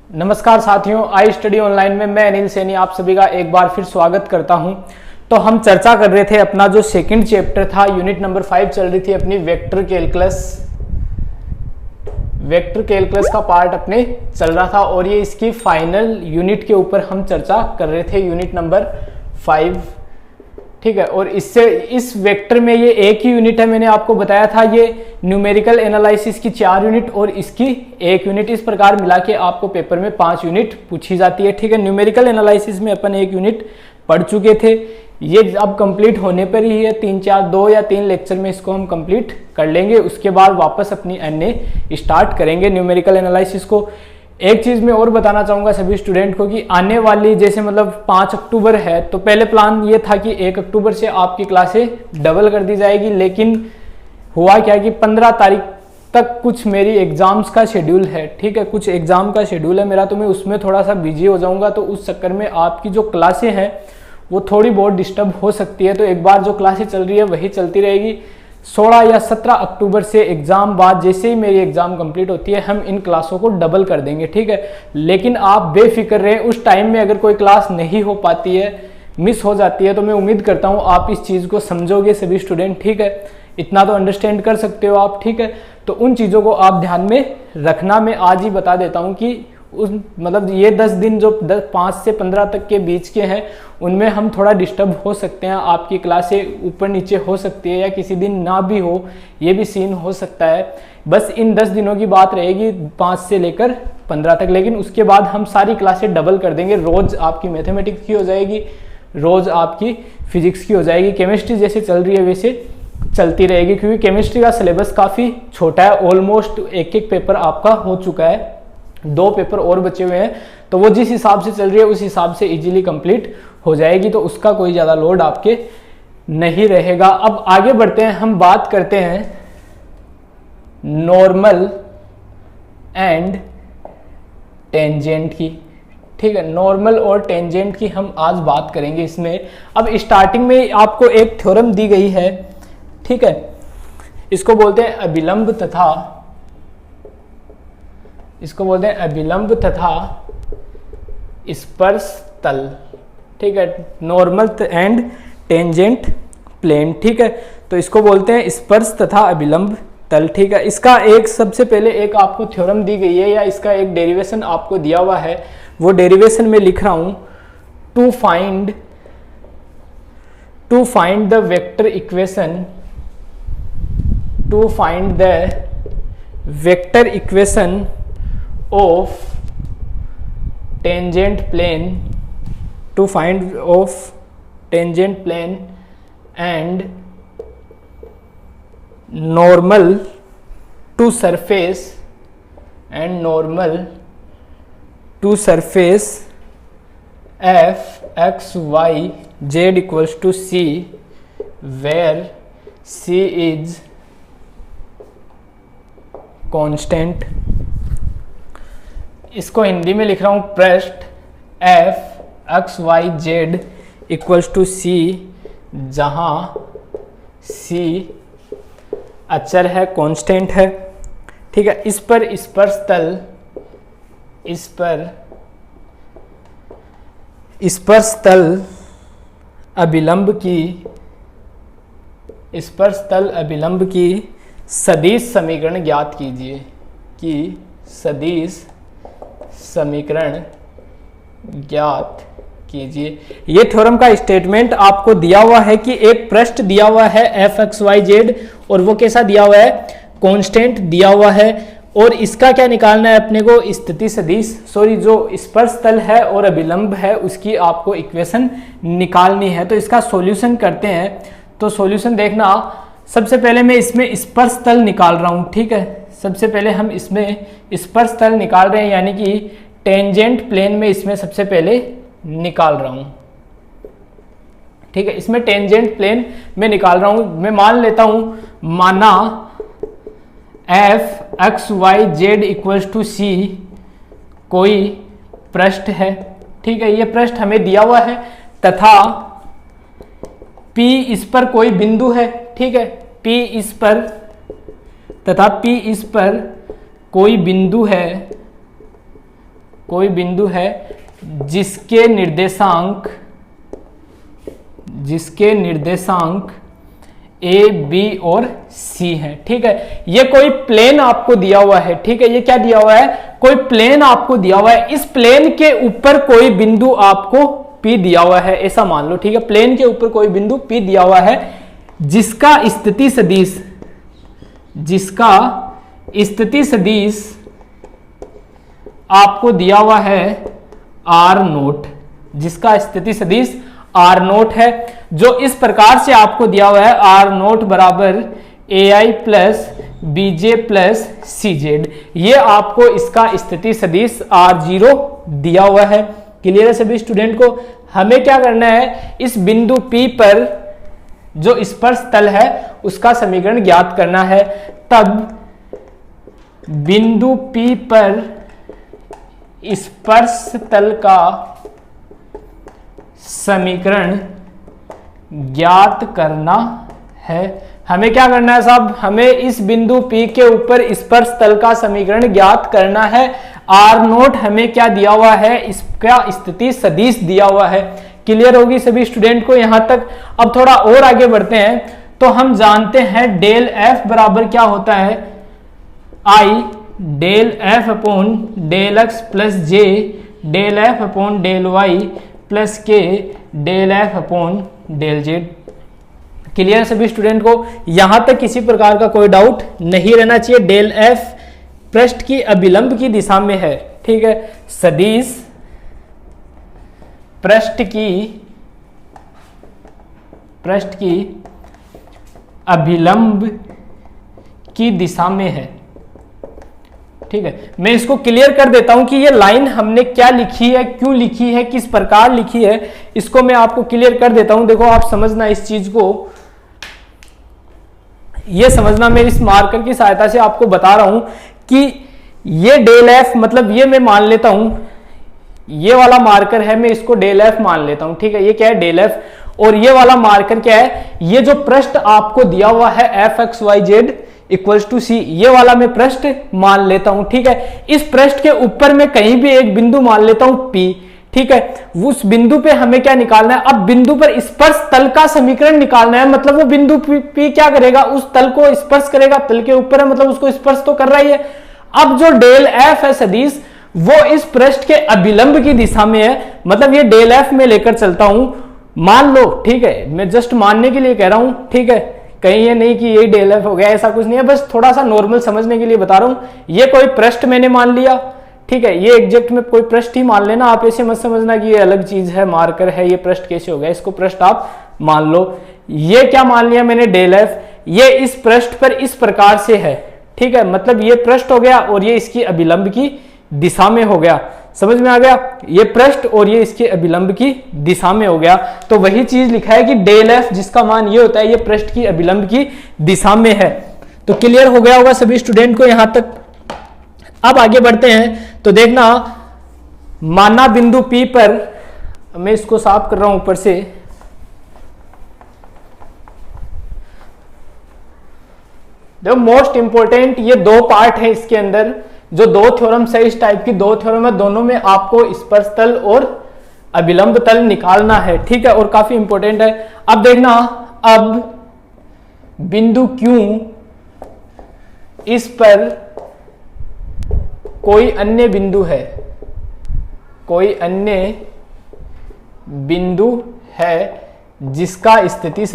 नमस्कार साथियों, I study online में मैं अनिल सैनी आप सभी का एक बार फिर स्वागत करता हूं। तो हम चर्चा कर रहे थे अपना जो सेकंड चैप्टर था, यूनिट नंबर 5 चल रही थी अपनी वेक्टर कैलकुलस का पार्ट अपने चल रहा था और ये इसकी फाइनल यूनिट के ऊपर हम चर्चा कर रहे थे, यूनिट नंबर 5। ठीक है, और इस वेक्टर में ये एक ही यूनिट है। मैंने आपको बताया था ये न्यूमेरिकल एनालिसिस की 4 यूनिट और इसकी 1 यूनिट, इस प्रकार मिला के आपको पेपर में 5 यूनिट पूछी जाती है। ठीक है, न्यूमेरिकल एनालिसिस में अपन 1 यूनिट पढ़ चुके थे, ये अब कंप्लीट होने पर ही है। 2 या 3 लेक्चर में इसको हम कंप्लीट कर लेंगे, उसके बाद वापस अपनी एनए स्टार्ट करेंगे न्यूमेरिकल एनालिसिस को। एक चीज मैं और बताना चाहूंगा सभी स्टूडेंट को कि आने वाली जैसे 5 अक्टूबर है, तो पहले प्लान ये था कि 1 अक्टूबर से आपकी क्लासें डबल कर दी जाएगी, लेकिन हुआ क्या कि 15 तारीख तक कुछ मेरी एग्जाम्स का शेड्यूल है। ठीक है, कुछ एग्जाम का शेड्यूल है मेरा, तो मैं उसमें थोड़ा सा बिजी हो जाऊंगा, तो उस चक्कर में आपकी जो क्लासें हैं वो थोड़ी बहुत डिस्टर्ब हो सकती है। तो एक बार जो क्लासें चल रही है वही चलती रहेगी। 16 या 17 अक्टूबर से एग्जाम बाद जैसे ही मेरी एग्जाम कंप्लीट होती है, हम इन क्लासों को डबल कर देंगे। ठीक है, लेकिन आप बेफिक्र रहें, उस टाइम में अगर कोई क्लास नहीं हो पाती है, मिस हो जाती है, तो मैं उम्मीद करता हूँ आप इस चीज़ को समझोगे सभी स्टूडेंट। ठीक है, इतना तो अंडरस्टैंड कर सकते हो आप। ठीक है, तो उन चीज़ों को आप ध्यान में रखना। मैं आज ही बता देता हूँ कि ये 10 दिन जो 5 से 15 तक के बीच के हैं, उनमें हम थोड़ा डिस्टर्ब हो सकते हैं, आपकी क्लासें ऊपर नीचे हो सकती है या किसी दिन ना भी हो, ये भी सीन हो सकता है। बस इन 10 दिनों की बात रहेगी, 5 से लेकर 15 तक, लेकिन उसके बाद हम सारी क्लासें डबल कर देंगे। रोज आपकी मैथमेटिक्स की हो जाएगी, रोज आपकी फिजिक्स की हो जाएगी, केमिस्ट्री जैसे चल रही है वैसे चलती रहेगी, क्योंकि केमिस्ट्री का सिलेबस काफ़ी छोटा है। ऑलमोस्ट एक पेपर आपका हो चुका है, 2 पेपर और बचे हुए हैं, तो वो जिस हिसाब से चल रही है उस हिसाब से इजीली कंप्लीट हो जाएगी, तो उसका कोई ज़्यादा लोड आपके नहीं रहेगा। अब आगे बढ़ते हैं, हम बात करते हैं नॉर्मल एंड टेंजेंट की। ठीक है, नॉर्मल और टेंजेंट की हम आज बात करेंगे इसमें। अब स्टार्टिंग में आपको एक थ्योरम दी गई है, ठीक है, इसको बोलते हैं अभिलंब तथा स्पर्श तल। ठीक है, नॉर्मल एंड टेंजेंट प्लेन। ठीक है, तो इसको बोलते हैं स्पर्श तथा अभिलंब तल। ठीक है, इसका एक सबसे पहले एक आपको थ्योरम दी गई है या इसका एक डेरिवेशन आपको दिया हुआ है, वो डेरिवेशन में लिख रहा हूं, to find the vector equation of tangent plane and normal to surface f x y z equals to c, where c is constant। इसको हिंदी में लिख रहा हूं, पृष्ठ f x y z equals to c, जहां c अचर है, constant है। ठीक है, इस पर स्पर्श तल अभिलंब की सदिश समीकरण ज्ञात कीजिए। ये थ्योरम का स्टेटमेंट आपको दिया हुआ है कि एक पृष्ठ दिया हुआ है एफ एक्स वाई जेड, और वो कैसा दिया हुआ है, कांस्टेंट दिया हुआ है, और इसका क्या निकालना है अपने को, स्थिति सदिश, जो स्पर्श तल है और अभिलंब है उसकी आपको इक्वेशन निकालनी है। तो इसका सॉल्यूशन करते हैं। तो सॉल्यूशन देखना, सबसे पहले मैं इसमें स्पर्श तल निकाल रहा हूं। ठीक है, सबसे पहले हम इसमें स्पर्श तल निकाल रहे हैं, यानी कि टेंजेंट प्लेन में इसमें सबसे पहले निकाल रहा हूं। ठीक है, इसमें टेंजेंट प्लेन में निकाल रहा हूं। मैं मान लेता हूं, माना F X Y Z equals to C कोई पृष्ठ है। ठीक है, ये पृष्ठ हमें दिया हुआ है, तथा P इस पर कोई बिंदु है। ठीक है, P इस पर तथा P इस पर कोई बिंदु है कोई बिंदु है जिसके निर्देशांक ए बी और सी है। ठीक है, ये कोई प्लेन आपको दिया हुआ है। ठीक है, ये क्या दिया हुआ है, कोई प्लेन आपको दिया हुआ है, इस प्लेन के ऊपर कोई बिंदु आपको P दिया हुआ है, ऐसा मान लो। ठीक है, प्लेन के ऊपर कोई बिंदु P दिया हुआ है जिसका स्थिति सदिश आपको दिया हुआ है R नोट, जिसका स्थिति सदिश R नोट है, जो इस प्रकार से आपको दिया हुआ है R नोट बराबर AI plus BJ plus CZ। ये आपको इसका स्थिति सदिश R0 दिया हुआ है। क्लियर है सभी स्टूडेंट को? हमें क्या करना है, इस बिंदु P पर जो स्पर्श तल है उसका समीकरण ज्ञात करना है। तब बिंदु P पर स्पर्श तल का समीकरण ज्ञात करना है। हमें क्या करना है साहब, हमें इस बिंदु P के ऊपर स्पर्श तल का समीकरण ज्ञात करना है। R नोट हमें क्या दिया हुआ है, इसका स्थिति सदिश दिया हुआ है। क्लियर होगी सभी स्टूडेंट को यहां तक? अब थोड़ा और आगे बढ़ते हैं तो हम जानते हैं डेल F बराबर क्या होता है, I del F upon del X plus J del F upon del Y plus K del F upon del Z. Clear है सभी स्टूडेंट को? यहां तक किसी प्रकार का कोई डाउट नहीं रहना चाहिए। डेल F पृष्ठ की अभिलंब की दिशा में है। ठीक है, सदिश पृष्ठ की अभिलंब की दिशा में है। ठीक है, मैं इसको क्लियर कर देता हूं कि ये लाइन हमने क्या लिखी है, क्यों लिखी है, किस प्रकार लिखी है, इसको मैं आपको क्लियर कर देता हूं। देखो आप समझना इस चीज को, ये समझना, मैं इस मार्कर की सहायता से आपको बता रहा हूं कि ये डेल F मतलब ये मैं मान लेता हूं, ये वाला मार्कर है, मैं इसको डेल F मान लेता हूं। ठीक है, ये क्या है डेल F, और ये वाला मार्कर क्या है, ये जो पृष्ठ आपको दिया हुआ है fxyz इक्वल्स टू सी, ये वाला मैं पृष्ठ मान लेता हूं। ठीक है, इस पृष्ठ के ऊपर मैं कहीं भी एक बिंदु मान लेता हूं P। ठीक है, उस बिंदु पे हमें क्या निकालना है, अब बिंदु पर स्पर्श तल का समीकरण निकालना है। मतलब वो बिंदु P क्या करेगा, उस तल को स्पर्श करेगा, तल के ऊपर है मतलब उसको स्पर्श तो कर रहा ही है। अब जो डेल F है सदिश, वो इस पृष्ठ के अभिलंब की दिशा में है, मतलब ये डेल F में लेकर चलता हूं, मान लो। ठीक है, मैं जस्ट मानने के लिए कह रहा हूं। ठीक है, कहीं ये नहीं कि ये डेल F हो गया, ऐसा कुछ नहीं है, बस थोड़ा सा नॉर्मल समझने के लिए बता रहा हूं। ये कोई पृष्ठ मैंने मान लिया। ठीक है, ये एग्जैक्ट में कोई पृष्ठ ही मान लेना, आप ऐसे मत समझना कि ये अलग चीज है, मार्कर है, ये पृष्ठ कैसे हो गया, इसको पृष्ठ आप मान लो। ये क्या मान लिया मैंने डेल F, ये इस पृष्ठ पर इस प्रकार से है। ठीक है, मतलब ये पृष्ठ हो गया और ये इसकी अभिलंब की दिशा में हो गया। समझ में आ गया? ये पृष्ठ और ये इसके अभिलंब की दिशा में हो गया। तो वही चीज लिखा है कि डेल F जिसका मान ये होता है, ये पृष्ठ की अभिलंब की दिशा में है। तो क्लियर हो गया होगा सभी स्टूडेंट को यहां तक? अब आगे बढ़ते हैं तो देखना, माना बिंदु P पर, मैं इसको साफ कर रहा हूं ऊपर से, देखो मोस्ट इंपोर्टेंट ये दो पार्ट है इसके अंदर, जो दो थ्योरम्स है, इस टाइप की दो थ्योरम है, दोनों में आपको स्पर्श तल और अभिलंब तल निकालना है। ठीक है, और काफी इंपॉर्टेंट है। अब देखना, अब बिंदु Q इस पर कोई अन्य बिंदु है, कोई अन्य बिंदु है जिसका स्थिति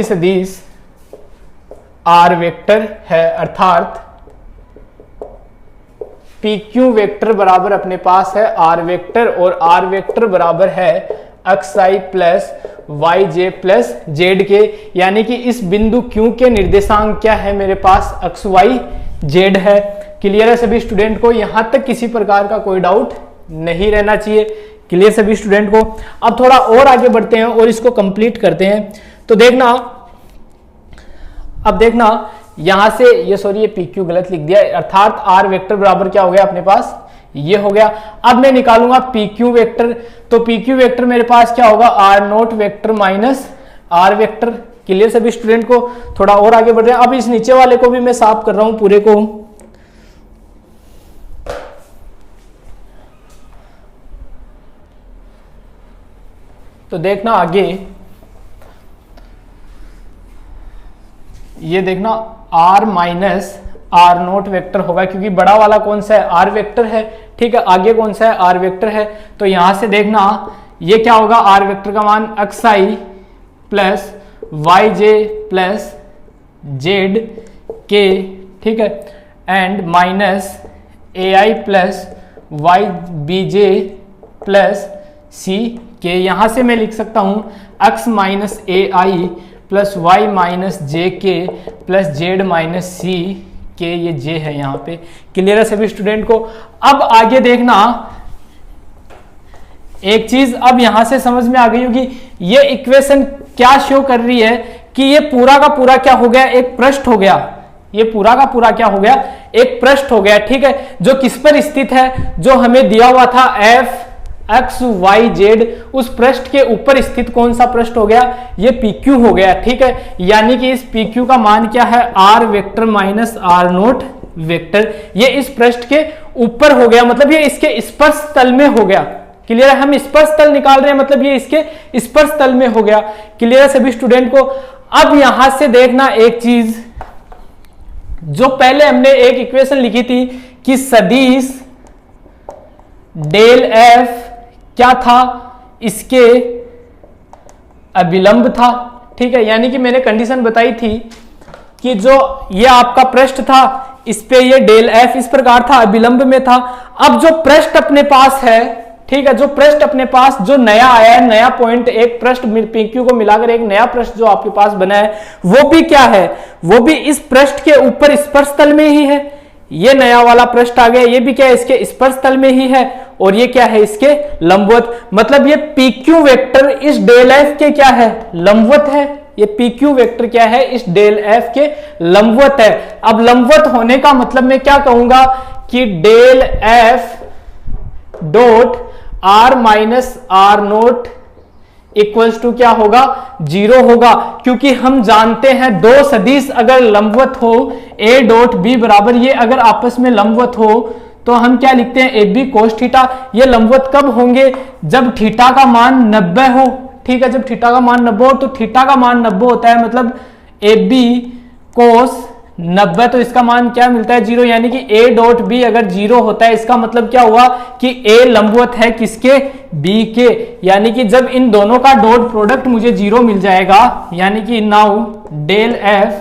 सदिश R वेक्टर है, अर्थात PQ वेक्टर बराबर अपने पास है R वेक्टर, और R वेक्टर बराबर है xi plus yj plus z के, यानी कि इस बिंदु Q के निर्देशांक क्या है मेरे पास, xy z है। क्लियर है सभी स्टूडेंट को? यहां तक किसी प्रकार का कोई डाउट नहीं रहना चाहिए। क्लियर सभी स्टूडेंट को? अब थोड़ा और आगे बढ़ते हैं और इसको कंप्लीट करते हैं। तो देखना, अब देखना यहां से ये, सॉरी ये PQ गलत लिख दिया, अर्थात R वेक्टर बराबर क्या हो गया अपने पास, ये हो गया। अब मैं निकालूंगा PQ वेक्टर, तो PQ वेक्टर मेरे पास क्या होगा, R naught vector minus R vector. Clear सभी स्टूडेंट को? थोड़ा और आगे बढ़ रहे हैं। अब इस नीचे वाले को भी मैं साफ कर रहा हूं पूरे को। तो देखना आगे, ये देखना r minus r naught vector होगा, क्योंकि बड़ा वाला कौन सा है? r वेक्टर है, ठीक है। आगे कौन सा है? r वेक्टर है। तो यहां से देखना ये क्या होगा? r वेक्टर का मान xi plus Y J plus Z K, ठीक है, and minus A I plus Y B J plus C K. यहां से मैं लिख सकता हूं x minus A I plus Y minus J K plus Z minus सी के, ये जे है यहाँ पे। क्लियर है सभी स्टूडेंट को? अब आगे देखना एक चीज अब यहां से समझ में आ गई होगी, ये इक्वेशन क्या शो कर रही है कि ये पूरा का पूरा क्या हो गया? एक पृष्ठ हो गया। ये पूरा का पूरा क्या हो गया? एक पृष्ठ हो गया, ठीक है, जो किस पर स्थित है? जो हमें दिया हुआ था एफ एक्स वाई जेड, उस पृष्ठ के ऊपर स्थित कौन सा पृष्ठ हो गया? ये PQ हो गया, ठीक है। यानी कि इस PQ का मान क्या है? r vector minus r naught vector. ये इस पृष्ठ के ऊपर हो गया, मतलब ये इसके स्पर्श तल में हो गया। क्लियर है? हम स्पर्श तल निकाल रहे हैं, मतलब ये इसके स्पर्श तल में हो गया। क्लियर है सभी स्टूडेंट को? अब यहां से देखना एक चीज, जो पहले हमने एक इक्वेशन लिखी थी कि सदिश डेल एफ क्या था? इसके अभिलंब था, ठीक है। यानी कि मैंने कंडीशन बताई थी कि जो ये आपका पृष्ठ था, इस पे ये डेल एफ इस प्रकार था, अभिलंब में था। अब जो पृष्ठ अपने पास है, ठीक है, जो पृष्ठ अपने पास जो नया आया है, नया पॉइंट, एक पृष्ठ PQ को मिलाकर एक नया पृष्ठ जो आपके पास बना है, वो भी क्या है? वो भी इस पृष्ठ के ऊपर स्पर्श तल में ही है। ये नया वाला पृष्ठ आ गया, ये भी क्या है? इसके स्पर्श तल में ही है। और ये क्या है? इसके लंबवत। मतलब ये PQ वेक्टर इस डेल एफ के क्या है? लंबवत है। ये PQ वेक्टर क्या है? इस डेल एफ के लंबवत है। अब लंबवत होने का मतलब मैं क्या कहूंगा कि del f dot r minus r naught equals to क्या होगा? 0 होगा, क्योंकि हम जानते हैं दो सदिश अगर लंबवत हो, a डॉट b बराबर, ये अगर आपस में लंबवत हो तो हम क्या लिखते हैं? AB cos theta. ये लंबवत कब होंगे? जब थीटा का मान 90 हो, ठीक है। जब थीटा का मान 90 हो, तो थीटा का मान 90 होता है, मतलब AB कोस 90, तो इसका मान क्या मिलता है? 0। यानी कि a डॉट b अगर 0 होता है, इसका मतलब क्या हुआ कि a लंबवत है किसके? b के। यानी कि जब इन दोनों का डॉट प्रोडक्ट मुझे 0 मिल जाएगा, यानी कि now del f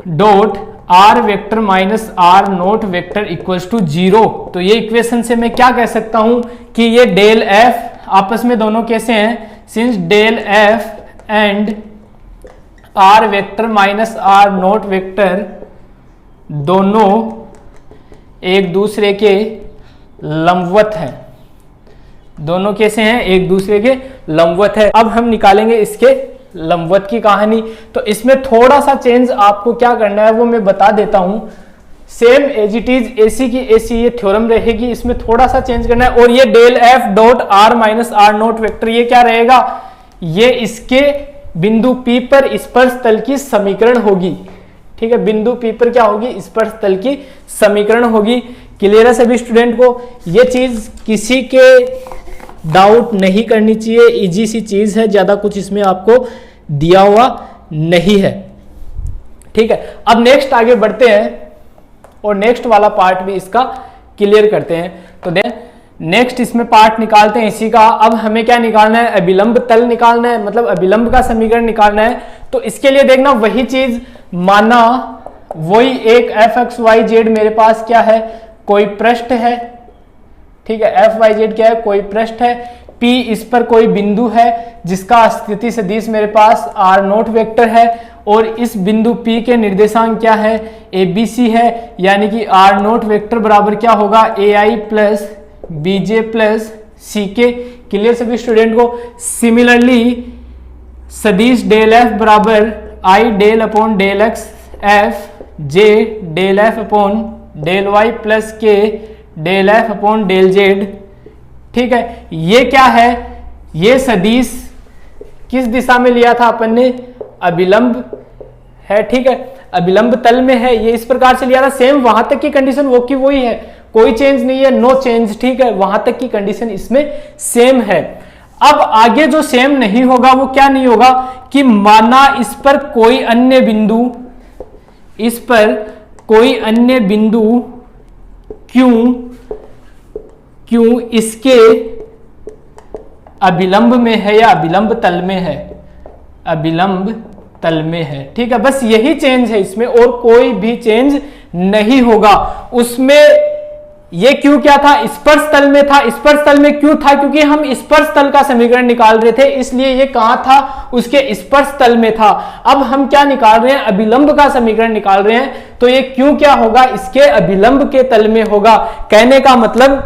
dot r vector minus r naught vector equals to 0। तो ये इक्वेशन से मैं क्या कह सकता हूं कि ये डेल f आपस में दोनों कैसे हैं? Since del f and r vector minus r naught vector दोनों एक दूसरे के लंबवत हैं। दोनों कैसे हैं? एक दूसरे के लंबवत है। अब हम निकालेंगे इसके लंबवत की कहानी। तो इसमें थोड़ा सा चेंज आपको क्या करना है वो मैं बता देता हूं। Same as it is AC की AC ये थ्योरम रहेगी, इसमें थोड़ा सा चेंज करना है। और ये del f dot r minus r naught vector ये क्या रहेगा? ये इसके बिंदु P पर स्पर्श तल की समीकरण होगी, ठीक है। बिंदु P पर क्या होगी? स्पर्श तल की समीकरण होगी। क्लियर है सभी स्टूडेंट को? ये चीज किसी के डाउट नहीं करनी चाहिए, इजी सी चीज है, ज्यादा कुछ इसमें आपको दिया हुआ नहीं है, ठीक है। अब नेक्स्ट आगे बढ़ते हैं और नेक्स्ट वाला पार्ट भी इसका क्लियर करते हैं। तो नेक्स्ट इसमें पार्ट निकालते हैं इसी का। अब हमें क्या निकालना है? अभिलंब तल निकालना है, मतलब अभिलंब का समीकरण निकालना है। तो इसके लिए देखना वही चीज, माना वही एक fxyz मेरे पास क्या है? कोई पृष्ठ है, ठीक है। fyz क्या है? कोई पृष्ठ है। P इस पर कोई बिंदु है जिसका स्थिति सदिश मेरे पास r नोट वेक्टर है, और इस बिंदु P के निर्देशांक क्या है? ABC है। यानी कि r नोट वेक्टर बराबर क्या होगा? AI plus BJ plus CK। Clear सभी स्टूडेंट को? सिमिलरली सदिश डेल F बराबर I del upon del X F J del F upon del Y plus K del F upon del Z, ठीक है। ये क्या है? ये सदिश किस दिशा में लिया था अपन ने, अभिलंब है, ठीक है, अभिलंब तल में है, ये इस प्रकार से लिया था। सेम वहां तक की कंडीशन वो की वही है, कोई चेंज नहीं है, नो चेंज, ठीक है, वहां तक की कंडीशन इसमें सेम है। अब आगे जो सेम नहीं होगा वो क्या नहीं होगा कि माना इस पर कोई अन्य बिंदु, इस पर कोई अन्य बिंदु क्यों इसके अभिलंब में है या अभिलंब तल में है, अभिलंब तल में है, ठीक है, बस यही चेंज है इसमें और कोई भी चेंज नहीं होगा। उसमें ये क्यों क्या था, स्पर्श तल में था। स्पर्श तल में क्यों था, क्योंकि हम स्पर्श तल का समीकरण निकाल रहे थे, इसलिए ये कहां था, उसके स्पर्श तल में था। अब हम क्या निकाल रहे हैं, अभिलंब का समीकरण निकाल रहे हैं, तो ये क्यों क्या होगा, इसके अभिलंब के तल में होगा। कहने का मतलब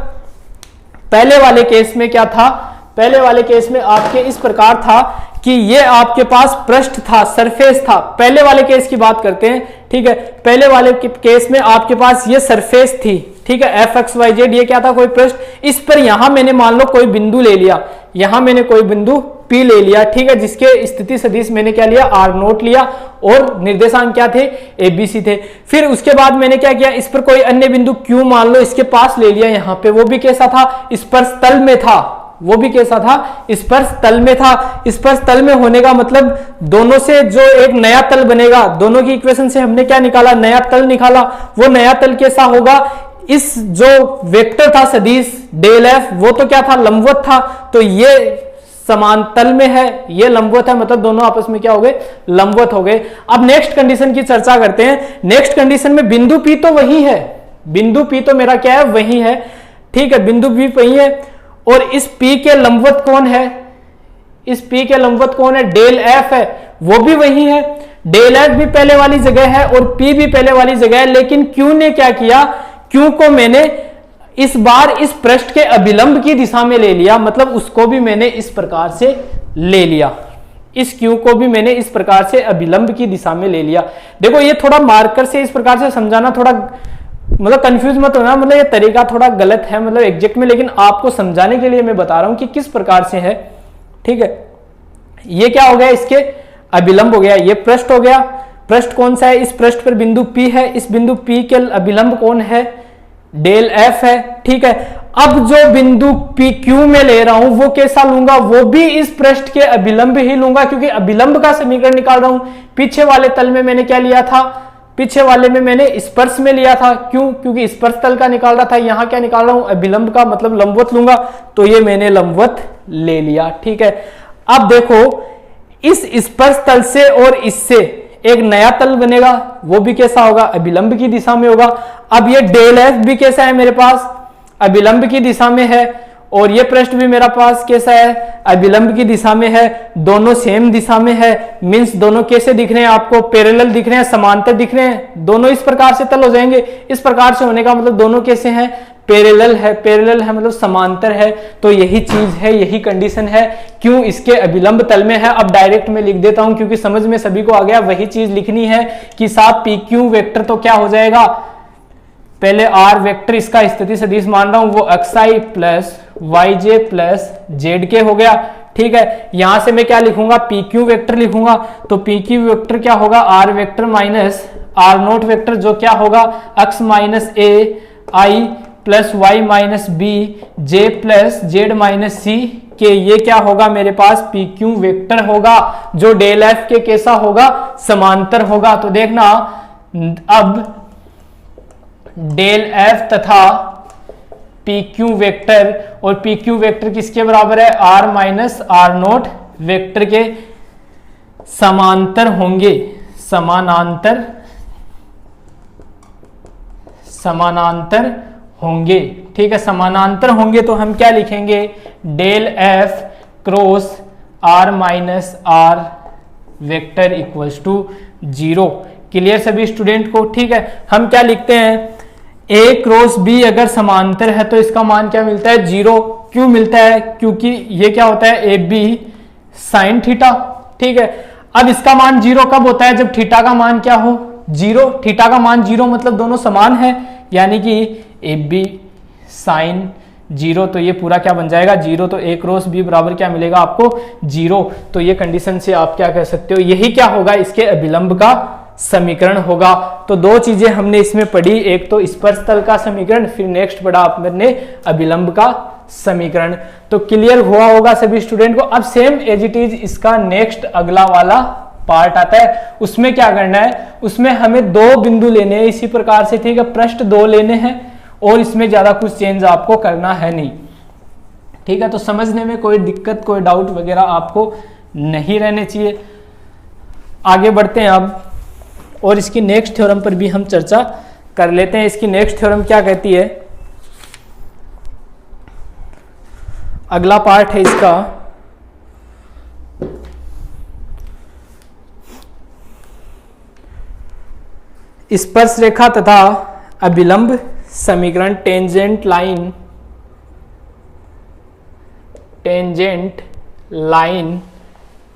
पहले वाले केस में क्या था, पहले वाले केस में आपके इस प्रकार था कि ये आपके पास पृष्ठ था, सरफेस था। पहले वाले केस की बात करते हैं, ठीक है, पहले वाले केस में आपके पास ये सरफेस थी, ठीक है, एफ एक्स वाई जेड, ये क्या था, कोई पृष्ठ। इस पर यहां मैंने मान लो कोई बिंदु ले लिया, यहां मैंने कोई बिंदु P ले लिया, ठीक है, जिसके स्थिति सदिश मैंने क्या लिया, R0 लिया और निर्देशांक क्या थे, ABC थे। फिर उसके बाद मैंने क्या किया, इस पर कोई अन्य बिंदु Q मान लो इसके पास ले लिया, यहां पे वो भी कैसा था, स्पर्श तल में था, वो भी कैसा था, स्पर्श तल में था। स्पर्श तल में होने का मतलब दोनों से जो एक नया तल बनेगा, दोनों की इक्वेशन से हमने क्या निकाला, नया तल निकाला। वो नया तल कैसा होगा, इस जो वेक्टर था सदिश डेल एफ, वो तो क्या था, लंबवत था, तो ये समान तल में है, ये लंबवत है, मतलब दोनों आपस में क्या हो गए, लंबवत हो गए। अब नेक्स्ट कंडीशन की चर्चा करते हैं। नेक्स्ट कंडीशन में बिंदु P तो वही है, बिंदु P तो मेरा क्या है, वही है, ठीक है, बिंदु P वही है, और इस P के लंबवत कौन है, इस P के लंबवत कौन है, डेल F है, वो भी वही है। डेल F भी पहले वाली जगह है और P भी पहले वाली जगह है, लेकिन Q ने क्या किया, Q को मैंने इस बार इस पृष्ठ के अभिलंब की दिशा में ले लिया, मतलब उसको भी मैंने इस प्रकार से ले लिया, इस Q को भी मैंने इस प्रकार से अभिलंब की दिशा में ले लिया। देखो ये थोड़ा मार्कर से इस प्रकार से समझाना थोड़ा मतलब कंफ्यूज मत होना, मतलब ये तरीका थोड़ा गलत है, मतलब एग्जैक्ट में, लेकिन आपको समझाने के लिए मैं बता रहा हूं कि किस प्रकार से है, ठीक है। ये क्या हो गया, इसके अभिलंब हो गया, ये पृष्ठ हो गया। पृष्ठ कौन सा है, इस पृष्ठ पर बिंदु P है, इस बिंदु P के अभिलंब कौन है, डेल F है, ठीक है। अब जो बिंदु PQ में ले रहा हूं वो कैसा लूंगा, वो भी इस पृष्ठ के अभिलंब ही लूंगा, क्योंकि अभिलंब का समीकरण निकाल रहा हूं। पीछे वाले तल में मैंने क्या लिया था, पीछे वाले में मैंने स्पर्श में लिया था, क्यों, क्योंकि स्पर्श तल का निकाल रहा था, यहां क्या निकाल रहा हूं, अभिलंब का, मतलब लंबवत लूंगा, तो ये मैंने लंबवत ले लिया, ठीक है। अब देखो इस स्पर्श तल से और इससे एक नया तल बनेगा, वो भी कैसा होगा, अभिलंब की दिशा में होगा। अब ये डेल F भी कैसा है मेरे पास, अभिलंब की दिशा में है, और ये पृष्ठ भी मेरा पास कैसा है, अभिलंब की दिशा में है, दोनों सेम दिशा में है। मींस दोनों कैसे दिख रहे हैं आपको, पैरेलल दिख रहे हैं, समांतर दिख रहे हैं, दोनों इस प्रकार से तल हो जाएंगे। इस प्रकार से होने का मतलब दोनों कैसे हैं, पैरेलल है, पैरेलल है मतलब समांतर है, तो यही चीज है, यही कंडीशन है, क्यों इसके अभिलंब तल में है। अब डायरेक्ट में लिख देता हूं क्योंकि समझ में सभी को आ गया, वही चीज लिखनी है कि साहब PQ वेक्टर तो क्या हो जाएगा, पहले R वेक्टर इसका स्थिति सदिश मान रहा हूं, वो xi plus yj plus zk हो गया, ठीक है। यहां से मैं क्या लिखूंगा, PQ वेक्टर लिखूंगा, तो PQ वेक्टर क्या होगा, R vector minus R0 vector, जो क्या होगा x minus a i plus y minus b j plus z minus c के, ये क्या होगा मेरे पास, PQ वेक्टर होगा, जो डेल F के कैसा होगा, समांतर होगा। तो देखना अब डेल F तथा PQ वेक्टर, और PQ वेक्टर किसके बराबर है, R माइनस R0 वेक्टर के समांतर होंगे, समानांतर होंगे, ठीक है, समानांतर होंगे। तो हम क्या लिखेंगे, del F cross R minus R vector equals to 0। Clear सभी स्टूडेंट को, ठीक है। हम क्या लिखते हैं, A क्रॉस B अगर समांतर है तो इसका मान क्या मिलता है, 0। क्यों मिलता है, क्योंकि ये क्या होता है, AB साइन थीटा, ठीक है। अब इसका मान 0 कब होता है, जब थीटा का मान क्या हो, 0। थीटा का मान 0 मतलब दोनों समान है, यानी कि AB साइन 0, तो ये पूरा क्या बन जाएगा 0, तो a क्रॉस b बराबर क्या मिलेगा आपको 0। तो ये कंडीशन से आप क्या कह सकते हो, यही क्या होगा इसके अभिलंब का समीकरण होगा। तो दो चीजें हमने इसमें पढ़ी, एक तो स्पर्श तल का समीकरण, फिर नेक्स्ट पढ़ा आपने अभिलंब का समीकरण। तो क्लियर हुआ होगा सभी स्टूडेंट को। अब सेम एज इट इज इसका नेक्स्ट अगला वाला पार्ट आता है, उसमें क्या करना है, उसमें हमें दो बिंदु लेने हैं इसी प्रकार से, ठीक है, पृष्ठ दो लेने हैं और इसमें ज्यादा कुछ चेंज आपको करना है नहीं, ठीक है। तो समझने में कोई दिक्कत, कोई डाउट वगैरह आपको नहीं रहने चाहिए। आगे बढ़ते हैं अब और इसकी नेक्स्ट थ्योरम पर भी हम चर्चा कर लेते हैं। इसकी नेक्स्ट थ्योरम क्या कहती है, अगला पार्ट है इसका स्पर्श रेखा तथा अभिलंब समीकरण, tangent line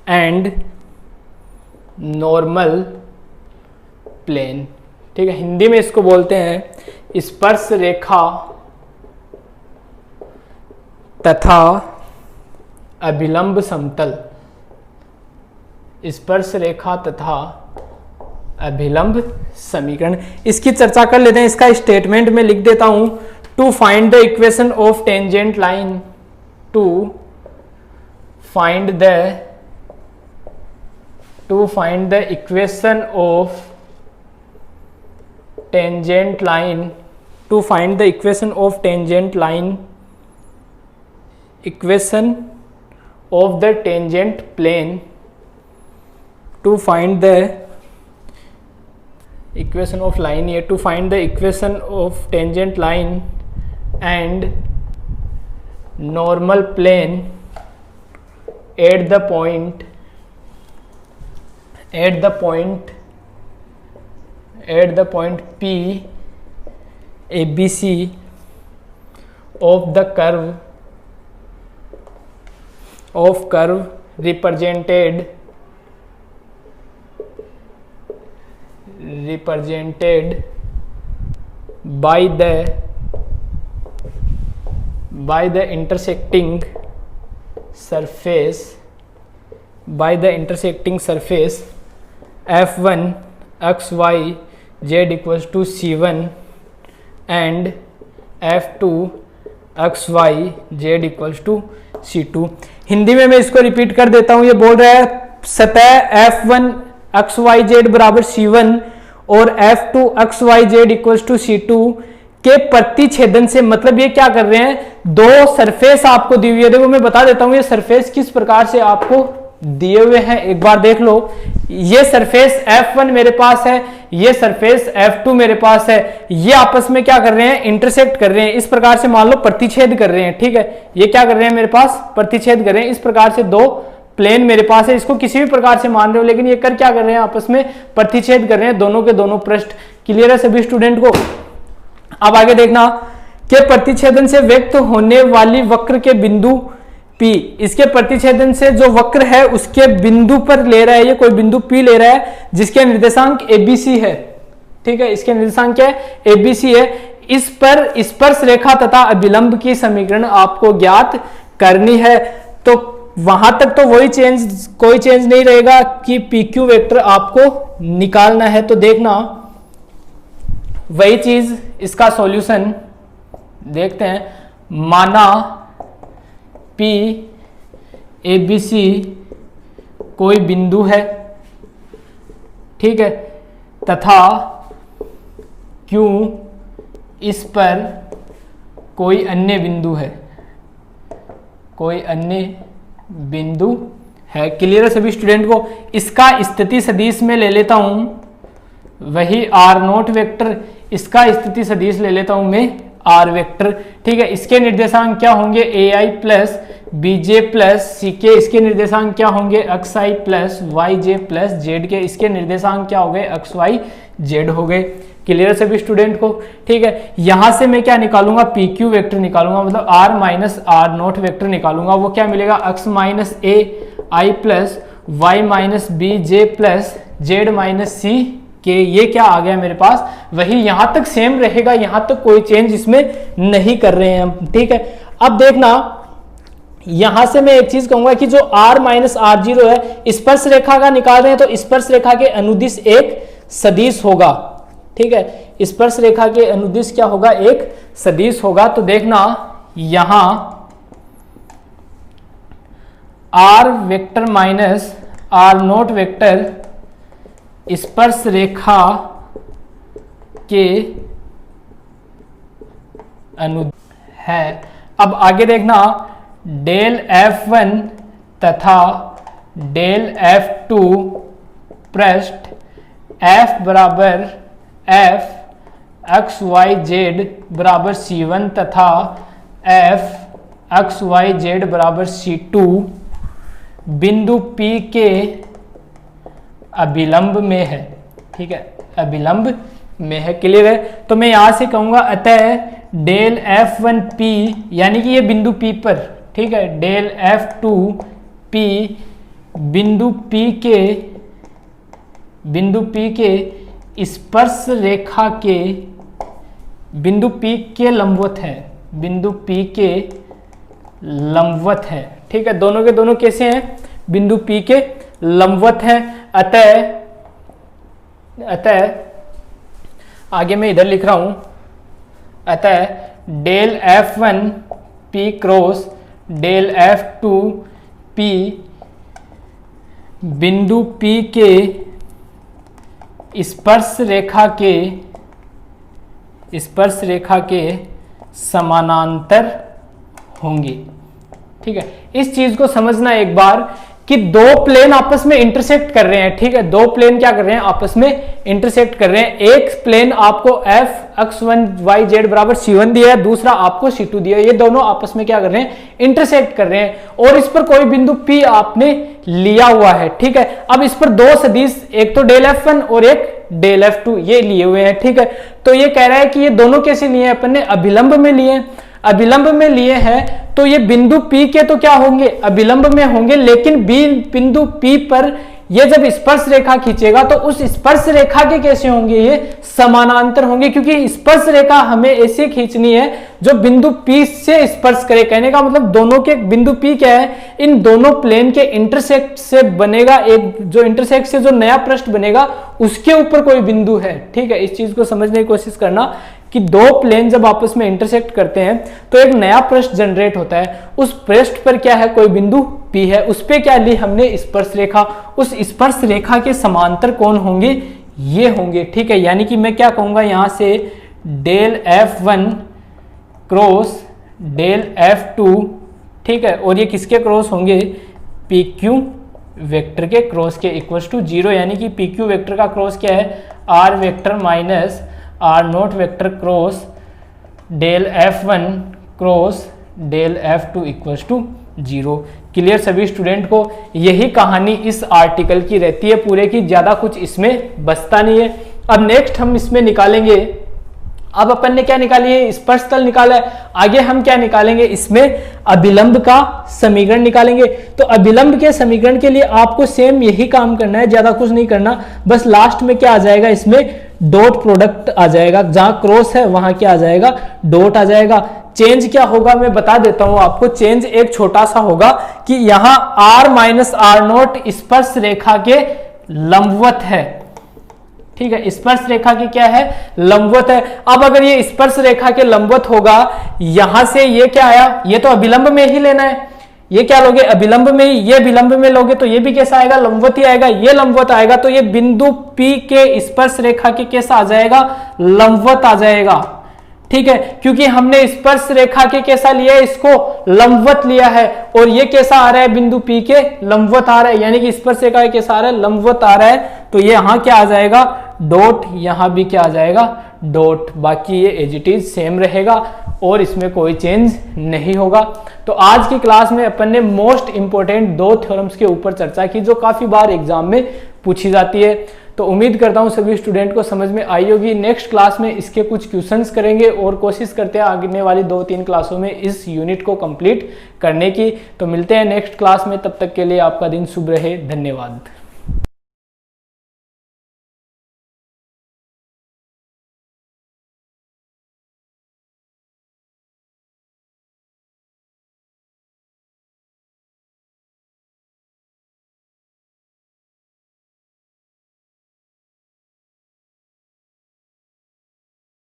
and normal plane, ठीक है। हिंदी में इसको बोलते हैं स्पर्श रेखा तथा अभिलंब समतल, स्पर्श रेखा तथा अभिलंब समीकरण। इसकी चर्चा कर लेते हैं। इसका स्टेटमेंट में लिख देता हूं, to find the equation of tangent line, to find the equation of tangent line, to find the equation of tangent line, equation of the tangent plane, to find the equation of line, ये to find the equation of tangent line and normal plane at the point P ABC of the curve represented by the intersecting surface F1 XY Z equals to C1 and F2 XY Z equals to C2। Hindi में मैं इसको repeat कर देता हूं। ये बोल रहा है सतह F1 XYZ बराबर C1 और F2 XYZ equals to C2 के प्रतिच्छेदन से, मतलब ये क्या कर रहे हैं, दो सरफेस आपको दी हुई है। देखो मैं बता देता हूं ये सरफेस किस प्रकार से आपको दिए हुए हैं, एक बार देख लो। ये सरफेस F1 मेरे पास है, ये सरफेस F2 मेरे पास है, ये आपस में क्या कर रहे हैं, इंटरसेक्ट कर रहे हैं। इस प्रकार से मान लो प्रतिच्छेद कर रहे हैं, ठीक है। ये क्या कर रहे हैं, मेरे पास प्रतिच्छेद कर रहे हैं। इस प्रकार से दो प्लेन मेरे पास है, इसको किसी भी प्रकार से मान रहे हो, लेकिन ये कर क्या कर रहे हैं, आपस में प्रतिच्छेद कर रहे हैं, दोनों के दोनों पृष्ठ। क्लियर है सभी स्टूडेंट को। अब आगे देखना कि प्रतिच्छेदन से व्यक्त होने वाली वक्र के बिंदु P, इसके प्रतिच्छेदन से जो वक्र है उसके बिंदु पर ले रहा है, ये कोई बिंदु P ले रहा है जिसके निर्देशांक ABC है, ठीक है। इसके निर्देशांक क्या है, ABC है। इस पर स्पर्श रेखा तथा अभिलंब की समीकरण आपको ज्ञात करनी है। तो वहां तक तो वही चेंज, कोई चेंज नहीं रहेगा कि PQ वेक्टर आपको निकालना है। तो देखना वही चीज, इसका सॉल्यूशन देखते हैं। माना P ABC कोई बिंदु है, ठीक है, तथा Q इस पर कोई अन्य बिंदु है, कोई अन्य बिंदु है। क्लियर है सभी स्टूडेंट को। इसका स्थिति सदिश में ले लेता हूं, वही R0 वेक्टर, इसका स्थिति सदिश ले लेता हूं मैं R वेक्टर, ठीक है। इसके निर्देशांक क्या होंगे, AI plus BJ plus CK। इसके निर्देशांक क्या होंगे, XI plus YJ plus Z के। इसके निर्देशांक क्या हो गए, XY Z हो गए। क्लियर सभी स्टूडेंट को, ठीक है। यहां से मैं क्या निकालूंगा, PQ वेक्टर निकालूंगा, मतलब R माइनस R0 वेक्टर निकालूंगा। वो क्या मिलेगा, X minus A I plus Y minus B J plus Z minus C के ये क्या आ गया मेरे पास, वही यहां तक सेम रहेगा, यहां तक कोई चेंज इसमें नहीं कर रहे हैं हम। ठीक है, अब देखना यहां से मैं एक चीज कहूंगा कि जो r माइनस r0 है स्पर्श रेखा का निकाल रहे हैं, तो स्पर्श रेखा के अनुदिश एक सदिश होगा। ठीक है, स्पर्श रेखा के अनुदिश क्या होगा, एक सदिश होगा। तो देखना यहां r vector minus r0 vector स्पर्श रेखा के अनुदिश है। अब आगे देखना डेल F1 तथा डेल F2 पृष्ठ F बराबर F एक्स वाई जेड बराबर C1 तथा F एक्स वाई जेड बराबर C2 बिंदु P के अभिलंब में है। ठीक है, अभिलंब में है। क्लियर है? तो मैं यहां से कहूंगा अतः डेल F1P यानी कि ये बिंदु P पर, ठीक है, डेल F2P बिंदु P के स्पर्श रेखा के बिंदु P के लंबवत है, बिंदु P के लंबवत है। ठीक है, दोनों के दोनों कैसे हैं, बिंदु P के लंबवत है। अतः आगे मैं इधर लिख रहा हूं, अतः del F1P cross del F2P बिंदु P के स्पर्श रेखा के समानांतर होंगी। ठीक है, इस चीज को समझना एक बार कि दो प्लेन आपस में इंटरसेक्ट कर रहे हैं। ठीक है, दो प्लेन क्या कर रहे हैं, आपस में इंटरसेक्ट कर रहे हैं। एक प्लेन आपको f x1 y z बराबर c1 दिया है, दूसरा आपको c2 दिया है। ये दोनों आपस में क्या कर रहे हैं, इंटरसेक्ट कर रहे हैं और इस पर कोई बिंदु p आपने लिया हुआ है। ठीक है, अब इस पर दो सदिश, एक तो डेल f1 और एक डेल f2 ये लिए हुए हैं। ठीक है, तो ये कह रहा है कि ये दोनों कैसे लिए हैं, अपन ने अभिलंब में लिए, अभिलंब में लिए हैं। तो ये बिंदु P के तो क्या होंगे, अभिलंब में होंगे, लेकिन बिंदु P पर ये जब स्पर्श रेखा खींचेगा तो उस स्पर्श रेखा के कैसे होंगे, ये समानांतर होंगे, क्योंकि स्पर्श रेखा हमें ऐसे खींचनी है जो बिंदु P से स्पर्श करे। कहने का मतलब दोनों के बिंदु P क्या है, इन दोनों प्लेन के इंटरसेक्ट से बनेगा एक, जो इंटरसेक्ट से जो नया पृष्ठ बनेगा उसके ऊपर कोई बिंदु है। ठीक है, इस चीज को समझने की कोशिश करना कि दो प्लेन जब आपस में इंटरसेक्ट करते हैं तो एक नया पृष्ठ जनरेट होता है, उस पृष्ठ पर क्या है, कोई बिंदु P है, उस पे क्या ली हमने, स्पर्श रेखा। उस स्पर्श रेखा के समांतर कौन होंगे, ये होंगे। ठीक है, यानी कि मैं क्या कहूंगा यहां से del F1 cross del F2, ठीक है, और ये किसके क्रॉस होंगे, PQ वेक्टर के क्रॉस के इक्वल टू 0, यानी कि PQ वेक्टर का क्रॉस क्या है, R vector minus R0 vector cross del F1 cross del F2 equals to 0। Clear सभी स्टूडेंट को? यही कहानी इस आर्टिकल की रहती है पूरे की, ज्यादा कुछ इसमें बचता नहीं है। अब नेक्स्ट हम इसमें निकालेंगे, अब अपन ने क्या निकाली है, स्पर्श तल निकाला है, आगे हम क्या निकालेंगे, इसमें अभिलंब का समीकरण निकालेंगे। तो अभिलंब के समीकरण के लिए आपको सेम यही काम करना है, ज्यादा कुछ नहीं करना, बस लास्ट में क्या आ जाएगा, इसमें डॉट प्रोडक्ट आ जाएगा, जहां क्रॉस है वहां क्या आ जाएगा, डॉट आ जाएगा। चेंज क्या होगा मैं बता देता हूं आपको, चेंज एक छोटा सा होगा कि यहां r माइनस r0 स्पर्श रेखा के लंबवत है। ठीक है, स्पर्श रेखा की क्या है, लंबवत है। अब अगर ये स्पर्श रेखा के लंबवत होगा, यहां से ये क्या आया, ये तो अभिलंब में ही लेना है, ये क्या लोगे, अभिलंब में, ये विलंब में लोगे तो ये भी कैसा आएगा, लंबवत ही आएगा, ये लंबवत आएगा, तो ये बिंदु P के स्पर्श रेखा के कैसा आ जाएगा, लंबवत आ जाएगा। ठीक है, क्योंकि हमने स्पर्श रेखा के कैसा लिया है, इसको लंबवत लिया है, और ये कैसा आ रहा है, बिंदु P के लंबवत आ रहा है, यानी कि स्पर्श रेखा कैसा आ रहा है, लंबवत आ रहा है। तो ये यहां क्या आ जाएगा, डॉट, यहां भी क्या आ जाएगा, डॉट। बाकी ये एज इट इज सेम रहेगा और इसमें कोई चेंज नहीं होगा। तो आज की क्लास में अपन ने मोस्ट इंपोर्टेंट दो थ्योरम्स के ऊपर चर्चा की जो काफी बार एग्जाम में पूछी जाती है। तो उम्मीद करता हूं सभी स्टूडेंट को समझ में आई होगी। नेक्स्ट क्लास में इसके कुछ क्वेश्चंस करेंगे और कोशिश करते हैं आगे वाली 2-3 क्लासों में इस यूनिट को कंप्लीट करने की। तो मिलते हैं नेक्स्ट क्लास में, तब तक के लिए आपका दिन शुभ रहे, धन्यवाद।